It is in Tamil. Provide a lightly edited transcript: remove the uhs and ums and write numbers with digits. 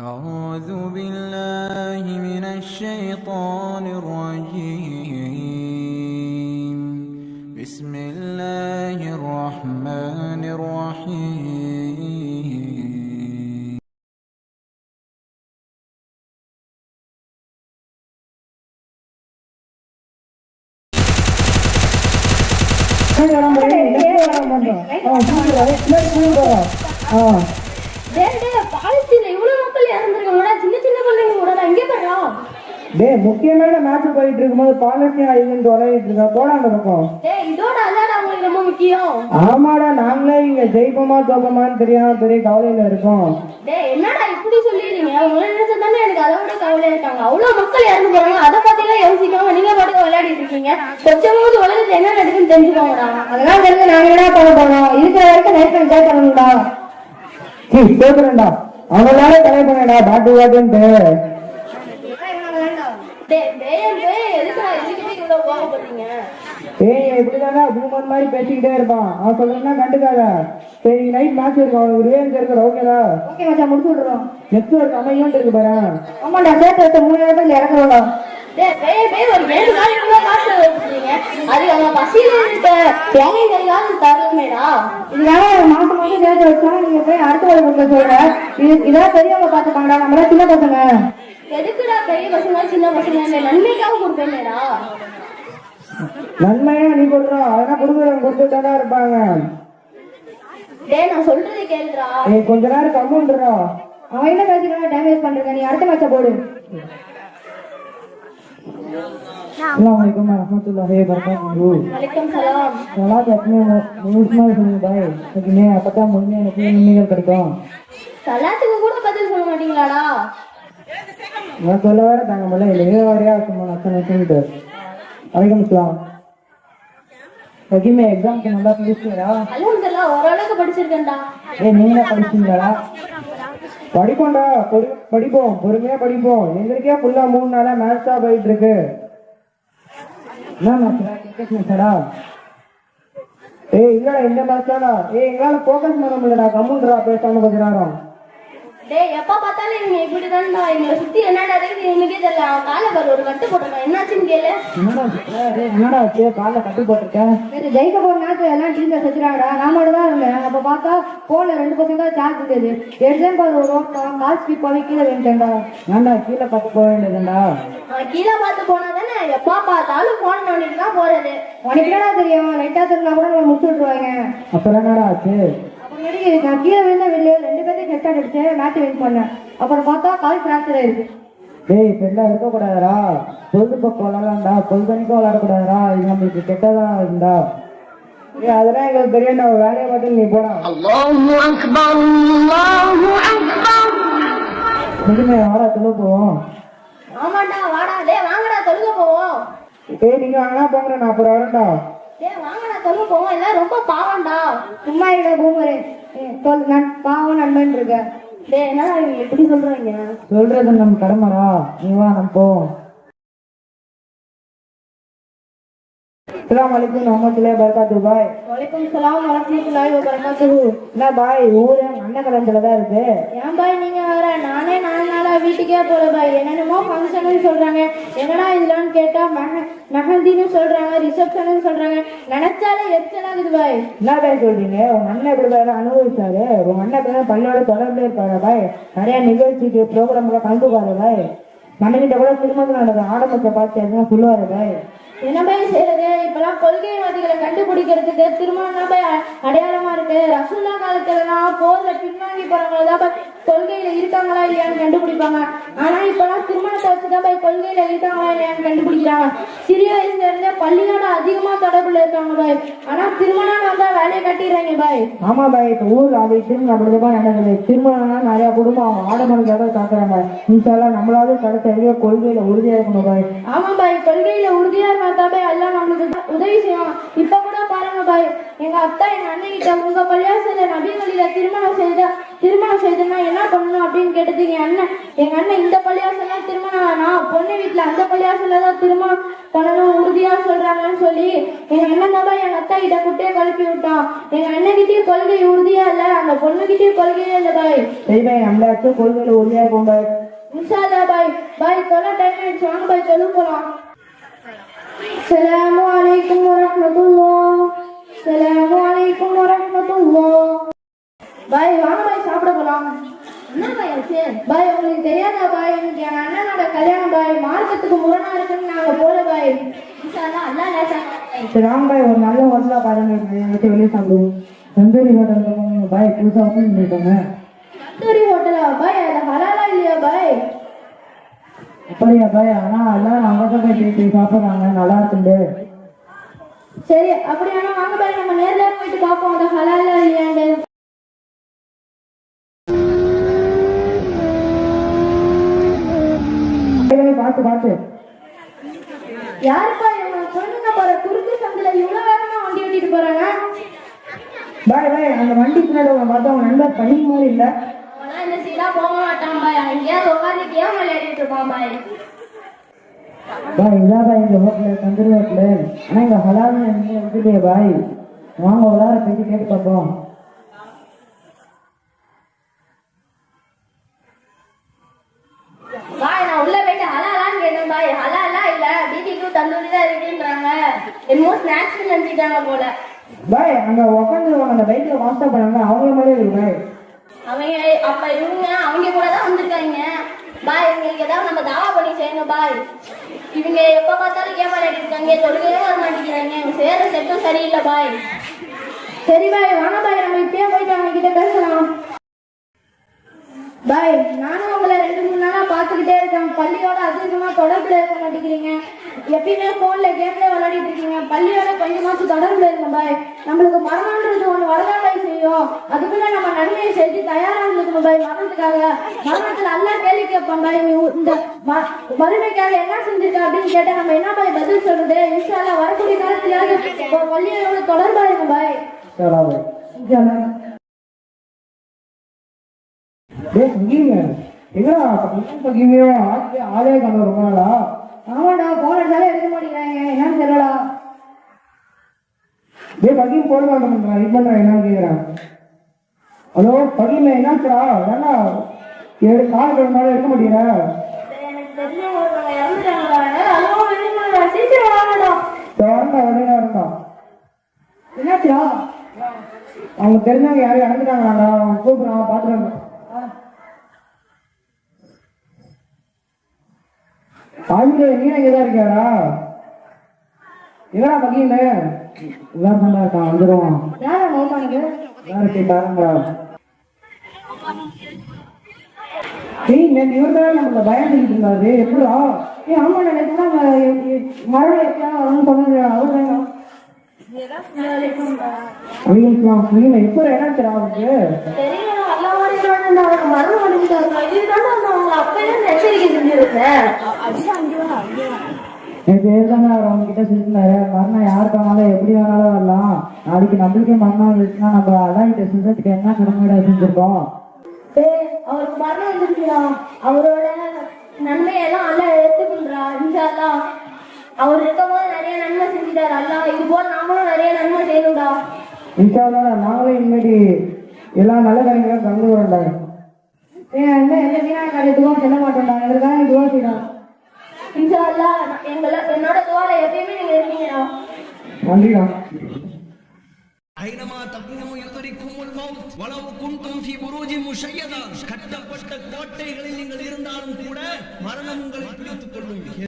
أعوذ بالله من الشيطان الرجيم. بسم الله الرحمن الرحيم. முக்கியமான மேட்ச் போயிட்டு இருக்கும்போது பாலஸ்தீன் ஐலண்ட் விளையாடிட்டு இருக்கா போடா அந்த பக்கம். ஆமாடா, நாங்களே இங்க ஜெயிப்போமா தோப்போமான்னு தெரியாம பெரிய கவலையில இருக்கோம். என்னடா இப்படி சொல்லிடுறீங்க? உங்களை நினைச்சதானே எனக்கு அதை விட கவலையா இருக்காங்க. அவ்வளவு மக்கள் இறந்து போறாங்க, அதை பத்திலாம் யோசிக்காம நீங்க பாட்டுக்கு விளையாடிட்டு இருக்கீங்க. கொஞ்சமாவது உலகத்துல என்ன நடக்குன்னு தெரிஞ்சுக்கோங்கடா. அதெல்லாம் தெரிஞ்சு நாங்க என்ன பண்ண போறோம்? இருக்கிற வரைக்கும் லைஃப் என்ஜாய் பண்ணணும்டா. கேக்குறேன்டா, அவங்களால தலை பண்ணடா பாட்டு பாட்டுன்ட்டு. இப்படிதானே பூமன் மாதிரி பேசிக்கிட்டே இருப்பான். அவன் சொல்றேன்னா கண்டுக்காத. சரி, நைட் மேட்ச் இருக்கும், அவனுக்கு ரிவெஞ்ச் இருக்கிற. ஓகேடா? ஓகே மச்சான், முடிச்சு விடுறோம். நெக்ஸ்ட் ஒரு அமையும் இருக்கு பாரு. ஆமாண்டா, சேர்த்து வச்ச 3000 இறக்குறோம்டா. ஒரு 7 நாளைக்குள்ள காசு வச்சுருக்கீங்க. அது அவங்க பசியில இருக்க தேங்காய் கறியாவது தரலுமேடா. இதனால மாசம் மாசம் சேர்த்து வச்சா நீங்க போய் அடுத்த ஒரு கொடுக்க சொல்ற. இதெல்லாம் பெரியவங்க பார்த்துப்பாங்கடா, நம்மளா சின்ன பசங்க. எதுக்குடா பெரிய பசங்க சின்ன பசங்க? நன்மைக்காக கொடுப்பேன்டா. நன்மையா நீ கொடுறா, அதெல்லாம் கொடுக்குறவங்க கொடுத்துட்டாடா இருப்பாங்க. டேய், நான் சொல்றதை கேளுடா. கொஞ்ச நேரம் கம்முன்றா. அவன் என்ன பேசினா டேமேஜ் பண்றீங்க. நீ அடுத்த மேட்ச போடு. अस्सलामुअलैकुम रहमतुल्लाहि वबरकातुहू। वालेकुम सलाम। நல்லா பேசுங்க, நியூஸ்மா சொல்லுங்க பாய். ஓகே, அப்பதான் முன்னே எனக்கு நன்மைகள் கிடைக்கும். சலாத்துக்கு கூட பதில் சொல்ல மாட்டீங்களாடா? நான் சொல்ல வர தாங்க முடியல, இல்லையே வரையா சும்மா நான் சொல்லிட்டு. வலைக்கம் சலாம். ஓகே, எக்ஸாம்க்கு நல்லா படிச்சீங்களா? அல்ஹம்துலில்லாஹ், ஓரளவுக்கு படிச்சிருக்கேன்டா. நீங்க படிச்சீங்களா? படிப்போம்டா, படிப்போம், பொறுமையா படிப்போம். எங்களுக்கே ஃபுல்லா 3 நாளா மேட்ச் தான் போயிட்டு இருக்கு. என்ன மேட்ச்டா? கிரிக்கெட் மேட்ச்டா? இல்லடா, இந்த மேட்ச் தானா? எங்களால போக்கஸ் பண்ண முடியலடா. கம்முன்றா, பேசாம கொஞ்ச நேரம். டேய், எப்ப பார்த்தாலும் இவங்க இப்படிதான்டா. எங்களை சுத்தி என்னடா இருக்குது எனக்கே தெரியல. அவன் காலை பாரு, ஒரு கட்டு போட்டிருக்கான். என்னாச்சுன்னு கேளு. என்னடா காலை கட்டு போட்டிருக்கேன்? ஜெயிக்க போற நேரத்துல எல்லாம் டீம்ல செத்துறாங்கடா. நான் மட்டும் தான் இருந்தேன். அப்ப பார்த்தா போன்ல 2% தான் சார்ஜ் இருந்தது. எடுத்தேன் பாரு, ஒரு ஓட்டம் கால் ஸ்பீட் போய் கீழே வேண்டேன்டா. ஏன்டா கீழே பார்த்து போக வேண்டியதுண்டா? கீழே பார்த்து போனா தானே எப்ப பார்த்தாலும் போன் நோண்டிட்டு தான் போறது. உனக்கு என்னடா தெரியும்? லைட்டா தெரிஞ்சா கூட நம்ம முடிச்சு விட்டுருவாங்க. அப்புறம் என்னடா ஆச்சு? நான் கீழே விழுந்த வெளியே 2 பேருக்கு ஹெட் ஷாட் அடிச்சு மேட்ச் வின் பண்ணேன். அப்புறம் பார்த்தா கால் ஃபிராக்சர் ஆயிருக்கு. இப்பெல்லாம் இருக்கக்கூடாதுடா. பொழுதுபோக்கு விளாடலாம்டா, பொழுதுனிக்கும் விளாடக்கூடாதுடா. இது நம்மளுக்கு கெட்டதான் இருந்தா. அதெல்லாம் எங்களுக்கு தெரியல. வேலையை மட்டும் நீ போடா. நிஜமே வாடா, தொழு போவோம். ஆமாண்டா, வாடா. வாங்கடா, தொழுக போவோம். நீங்க வாங்கினா போங்க, நான் அப்புறம் வரேன்டா. வாங்கடா, தொழுக போவோம். எல்லாம் ரொம்ப பாவம்டா. சும்மா இல்ல பூமரே, பாவம் நண்பன் இருக்க. என்னடா இவங்க எப்படி சொல்றாங்க? சொல்றது நம்ம கடமைடா. நீ வா, நம்ம போவோம். अस्सलामुअलैकुम रहमतुल्लाहि वबरकातुहू பாய். வலைக்கும் சலாம் வரஹ்மத்துல்லாஹி வபரகாத்துஹு. என்ன பாய், ஊரே அன்னகலத்துல தான் இருக்கு. ஏன் பாய் நீங்க வேற? நானே 4 நாளா வீட்டுக்கே போல பாய். என்னென்னமோ ஃபங்க்ஷன் சொல்றாங்க. என்னடா இதெல்லாம் கேட்டா மெஹந்தின்னு சொல்றாங்க, ரிசப்ஷன் சொல்றாங்க. நினைச்சாலே எரிச்சலாகுது பாய். என்ன பாய் சொல்றீங்க? உங்க அண்ணன் எப்படி பாரு அனுபவிச்சாரு? உங்க அண்ணன் பள்ளியோட தொடர்புல இருப்பாரு பாய். நிறைய நிகழ்ச்சிக்கு ப்ரோக்ராம்ல கலந்துப்பாரு பாய். மண்ணிட்ட கூட திருமணம் நடக்கும் ஆடம்பரத்தை பார்த்து எதுவும் சொல்லுவாரு பாய். என்ன பாய் செய்யறது? இப்பெல்லாம் கொள்கைவாதிகளை கண்டுபிடிக்கிறதுக்கு திருமணம் பாய் அடையாளமா இருக்கு. ரசூல்லா காலத்துலலாம் போர்ல பின்வாங்கி போறவங்களதான் பாய் கொள்கையில இருக்காங்களா இல்லையான்னு கண்டுபிடிப்பாங்க. ஆனா இப்பெல்லாம் திருமணத்தை வச்சுதான் பாய் கொள்கையில இருக்காங்களா இல்லையான்னு கண்டுபிடிக்கிறாங்க. சிறிய வயசுல இருந்தே பள்ளியோட அதிகமா தொடர்புல இருக்காங்க பாய். ஆனா திருமணம் வந்தா வேலையை கட்டிடுறாங்க பாய். ஆமா பாய், இப்ப ஊர்ல அது திருமணம் அப்படிதான் நடக்குது. திருமணம்னா நிறைய குடும்பம் அவங்க ஆடம்பரத்தை காக்குறாங்க. இன்ஷால்லா நம்மளாவது கடைசி கொள்கையில உறுதியா இருக்கணும் பாய். ஆமா பாய், கொள்கையில உறுதியா இருந்தா பாய் எல்லாம் நம்மளுக்கு உதவி செய்வாங்க. இப்ப கூட பாருங்க பாய். எங்க அத்தா எங்க அண்ணன் கிட்ட உங்க பள்ளியாசல நபி வழியில திருமணம் செய்தனா என்ன பண்ணணும் அப்படின்னு கேட்டது. எங்க அண்ணன் இந்த பள்ளியாசல திருமணம் வேணாம், பொண்ணு வீட்டுல அந்த பள்ளியாசல தான் திருமணம் பண்ணணும் உறுதியா சொல்றாங்கன்னு சொல்லி எங்க அண்ணன் தான் எங்க அத்தா கிட்ட குட்டையை கழுப்பி விட்டான். எங்க அண்ணன் கிட்டயும் கொள்கை உறுதியா இல்ல, அந்த பொண்ணு கிட்டயும் கொள்கையே இல்ல பாய். சரி பாய், நம்மளாச்சும் கொள்கையில உறுதியா இருக்கும் பாய். இன்ஷா அல்லாஹ் பாய். பாய் தொலை டைம் ஆயிடுச்சு, வாங்க பாய் தொழு போலாம். அஸ்ஸலாமு அலைக்கும் வரஹ்மத்துல்லாஹ். அஸ்ஸலாமு அலைக்கும் வரஹ்மத்துல்லாஹ். பாய் வாங்க பாய் சாப்பிட போலாம். என்ன பாய் ஆச்சு? பாய் உங்களுக்கு தெரியாதா பாய், இன்னைக்கு என் அண்ணனோட கல்யாணம் பாய். மார்க்கத்துக்கு முரணா இருக்குன்னு நாங்க போல பாய். இன்ஷா அல்லாஹ் அல்லாஹ் நேசம். சரி வாங்க பாய், ஒரு நல்ல ஹோட்டலா பாருங்க, வெளியே சாப்பிடுவோம். தந்தூரி ஹோட்டல் பாய் புதுசா ஓப்பன் பண்ணிருக்காங்க. தந்தூரி ஹோட்டலா பாய்? அது ஹலாலா இல்லையா பாய்? அப்படியா பாய்? ஆனா எல்லாம் அங்கதான் போய் போய் சாப்பிடுறாங்க, நல்லா இருக்குது. சரி அப்படியானா வாங்க பாய், நம்ம நேர்ல போயிட்டு பார்ப்போம் அது ஹலாலா இல்லையாண்டு. பார்த்து பார்த்து யாருப்பா இவங்க? சொல்லுங்க பாரு, குறுக்கு சந்தில இவ்வளவு வேகமா வண்டி ஓட்டிட்டு போறாங்க. பாய் பாய், அந்த வண்டி பின்னாடி உங்களை பார்த்தா உங்க நண்பர் பனி மாதிரி இல்ல. அவனா இந்த சீடா போக மாட்டான் பாய், எங்கேயாவது உட்காந்து கேம் விளையாடிட்டு இருப்பான் பாய். பாய் இதான் பாய் இந்த ஹோட்டலு, தந்தூரி ஹோட்டலு. ஆனா இங்க ஹலால்னு நீங்க வந்துட்டே பாய், வாங்க உள்ளார போயிட்டு கேட்டு பார்ப்போம். பாய் நான் உள்ள போயிட்டு ஹலாலான்னு கேட்டேன் பாய். ஹலாலா இல்ல, பிபிக்கு தந்தூரி தான் இருக்குன்றாங்க. என்னமோ ஸ்நாக்ஸ் நினைச்சிட்டாங்க போல. பாய் அங்க உட்காந்துருவாங்க, அந்த பைக்ல வாஸ்தா பண்ணாங்க, அவங்கள மாதிரியே இருக்கு பாய். அவங்க அப்ப அவங்க கூட தான் வந்திருக்காங்க பாய். இவங்களுக்கு ஏதாவது நம்ம தாவா பண்ணி செய்யணும் பாய். இவங்க எப்ப பார்த்தாலும் கேம் விளையாடிட்டு இருக்காங்க, தொழுகையே வர மாட்டேங்கிறாங்க. இவங்க சேர செட்டும் சரியில்லை பாய். சரி பாய் வாங்க பாய், நம்ம இப்பயே போயிட்டு அவங்க கிட்ட பேசலாம். பாய் நானும் உங்களை 2-3 நாளா பார்த்துக்கிட்டே இருக்கேன், பள்ளியோட அதிகமா தொடர்புல இருக்க மாட்டேங்கிறீங்க. எப்பயுமே போன்ல கேம்ல விளையாடிட்டு இருக்கீங்க, பள்ளியோட கொஞ்சமாச்சும் தொடர்புல இருங்க பாய். நம்மளுக்கு மரணம்ன்றது ஒண்ணு வரதான் பாய் செய்யும், அதுக்குள்ள நம்ம நன்மையை செஞ்சு தயாரா இருக்கணும் பாய். மரணத்துக்காக மரணத்துல எல்லாம் கேள்வி கேட்பான் பாய். இந்த வறுமைக்காக என்ன செஞ்சிருக்க அப்படின்னு கேட்டா நம்ம என்ன பாய் பதில் சொல்றது? இன்ஷா அல்லாஹ் வரக்கூடிய காலத்துல பள்ளியோட தொடர்பா இருக்கும் பாய். ஆளே கண்டு ரொம்ப நாளா. ஆமாடா, போன் அடிச்சாலே எடுக்க மாட்டேங்கிறாங்க, என்னன்னு தெரியலடா. பகீம் போட மாட்டேன், இது பண்றேன் என்னன்னு கேக்குறேன். ஹலோ பகீம் என்னாச்சுடா? வேணா கால் மேல எடுக்க மாட்டேங்கிற. எனக்கு தெரிஞ்சவங்க ஒருத்தவங்க இறந்துட்டாங்கடா, அதுவும் வெளியே சீக்கிரம் வாங்கடா. வரண்டா உடனே வரண்டா. என்னாச்சுடா? அவங்க தெரிஞ்சவங்க யாரும் இறந்துட்டாங்களாடா, அவங்க கூப்பிடுறான் பாத்துறாங்க. ஆளுங்க நீ எங்கதான் இருக்கியாடா? எங்கடா பகீமே? இதான் பண்ணா இருக்கான், வந்துடுவான். யாரா நோக்கானிக்கு? யாருக்கு பாருங்களா? இவர் தான் நம்மள பயம் செஞ்சுட்டு இருந்தாரு, எப்படா? ஆமா நினைச்சா மழை எப்படியாவது சொன்னது அவர் வேணும். எப்ப என்னாச்சு அவருக்கு? தெரியல, எல்லா மாதிரி அவருக்கு மரணம் அடைஞ்சிட்டாங்க. இதுதான் அவங்க அப்பையே எச்சரிக்கை செஞ்சிருக்கேன். பேருதாங்க அவர் அவங்க கிட்ட சொல்லிருந்தாரு, மரணம் யாருக்கானாலும் எப்படி வேணாலும் வரலாம், நாளைக்கு நம்மளுக்கே மரணம் வந்துச்சுன்னா நம்ம அதான் கிட்ட சொல்றதுக்கு என்ன கடமையோட செஞ்சிருக்கோம். அவருக்கு மரணம் வந்துருச்சுடா, அவரோட நன்மையெல்லாம் அல்ல எடுத்துக்கின்றா. இன்ஷா அல்லாஹ் அவர் இருக்கும் போது நிறைய நன்மை செஞ்சுட்டாரு அல்லாஹ், இது போல நாமளும் நிறைய நன்மை செய்யணும்டா. இன்ஷா அல்லாஹ் நாங்களும் இனிமேட்டு எல்லா நல்ல காரியங்களும் கலந்து வரண்டா. என்ன எந்த வீணான காரியத்துக்கும் சொல்ல மாட்டோம்டா, எதுக்காக இதுவா செய்யலாம். இன்ஷா அல்லாஹ் என்னோட துவால எப்பயுமே நீங்க இருக்கீங்கடா. நன்றிடா. ஐனமா தக்னூ யுத்ரிக்குமுல் மௌத் வலவ் குன்தும் ஃபீ புரூஜின் முஷய்யதா, கட்டப்பட்ட கோட்டைகளில் நீங்கள் இருந்தாலும் கூட மரணம் உங்களை பிடித்துக் கொள்ளும்.